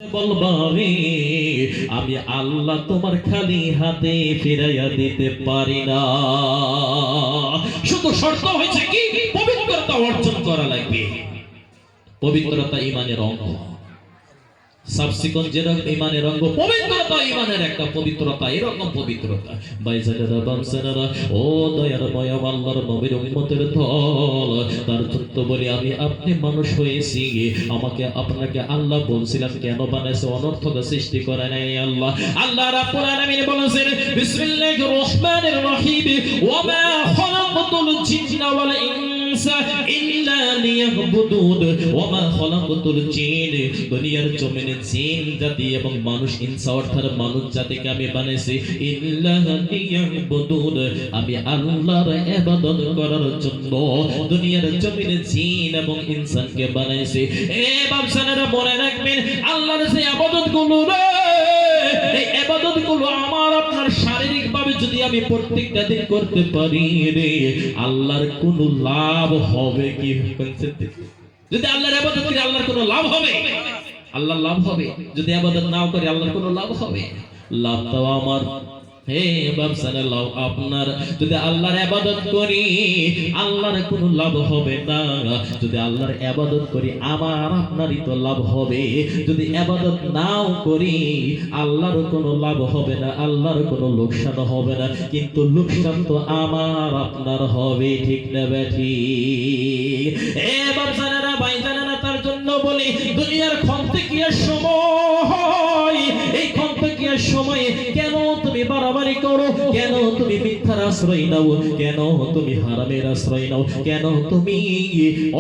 বলবারে আমি আল্লাহ তোমার খালি হাতে ফিরাইয়া দিতে পারি না। শুধু শর্ত হয়েছে কি, পবিত্রতা অর্জন করা লাগবে। পবিত্রতা ঈমানের অঙ্গ। সাবসিকন যেরকম ঈমানের অঙ্গ, পবিত্রতা ঈমানের একটা পবিত্রতা, এরকম পবিত্রতা। ভাইজানেরা বামসানেরা, ও দয়ার ময়া আল্লাহর নবীর উম্মতের দল, তার জন্য বলি আমি আপনি মানুষ হয়েছি, আমাকে আপনাকে আল্লাহ বলছিলাম কেন বানাইছে, অনর্থক সৃষ্টি করে নাই আল্লাহ। আল্লাহ রাব্বুল আলামিন বলেছেন বিসমিল্লাহির রহমানির রহিম, ওয়া মা খালাকতুল জিন্না ওয়াল ইনসা ইল্লা লিয়াবুদুন, ওয়া মা খালাকতুল জিন, দুনিয়ার জমিনে জিন জাতি এবং মানুষ ইনসা অর্থাৎ মানুষ জাতিকে আমি বানাইছি ইল্লা লিয়াবুদুন, আমি আল্লাহর ইবাদত করার জন্য দুনিয়ার জমিনে জিন এবং ইনসানকে বানাইছি। এ বাপসানেরা মনে রাখবেন, আল্লাহর যে ইবাদতগুলো রে, এই ইবাদতগুলো আমার আপনার শারীরিকভাবে যদি আমি প্রত্যেকটা দিন করতে পারি রে, আল্লাহর কোনো লাভ হবে কি? যদি আল্লাহর ইবাদত করি আল্লাহর কোনো লাভ হবে? আল্লাহর লাভ হবে। যদি ইবাদত নাও করি আল্লাহর কোনো লাভ হবে? লাভ তো আমার। হে বাপসানে, লাভ আপনার। যদি আল্লাহর ইবাদত করি আল্লাহর কোনো লাভ হবে না, যদি আল্লাহর ইবাদত করি আমার আপনারই তো লাভ হবে। যদি ইবাদত নাও করি আল্লাহর কোনো লাভ হবে না, আল্লাহর কোনো লোকসান হবে না, কিন্তু লোকসান তো আমার আপনার হবে। ঠিক না ঠিক? এ বাপসানেরা ভাইজানেরা, তার জন্য বলি দুনিয়ার খন্তেকিয়ার সময়, এই খন্তেকিয়ার সময়ে কেন তুমি বাড়াবাড়ি করো? কেন তুমি মিথ্যার আশ্রয় নাও? কেন তুমি হারামের আশ্রয় নাও? কেন তুমি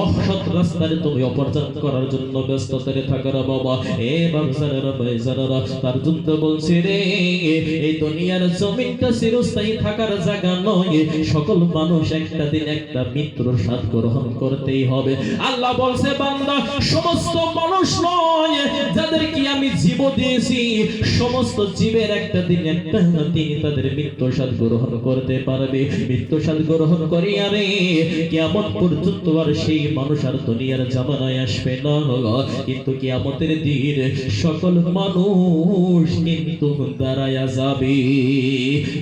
অসৎ রাস্তায় তুমি অপরচার করার জন্য ব্যস্ততায় থাকো রে বাবা? এ বাপসানেরা ভাইজানেরা, তার জন্য বলছি রে, এই দুনিয়ার জমিনটা চিরস্থায়ী থাকার জায়গা নয়। সকল মানুষ একটা দিন একটা মৃত্যুর স্বাদ গ্রহণ করতেই হবে। আল্লাহ বলছে বান্দা, সমস্ত মানুষ নয় যাদেরকে আমি জীব দিয়েছি, সমস্ত জীবের একটা দিন একটা দিন তাদের মৃত্যুর স্বাদ গ্রহণ করতে পারবে। মৃত্যুর স্বাদ গ্রহণ করিয়া রে কিয়ামত পর্যন্ত আর সেই মানুষ আর দুনিয়ার জামানায় আসবে না। কিন্তু কিয়ামতের দিন সকল মানুষ কিন্তু দাঁড়ায়া যাবে।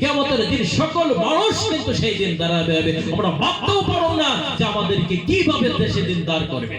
কিয়ামতের দিন সকল মানুষ কিন্তু সেই দিন দাঁড়াবে। আমরা ভাবতেও পারব না যে আমাদেরকে কিভাবে দেশে দিন দাঁড় করবে।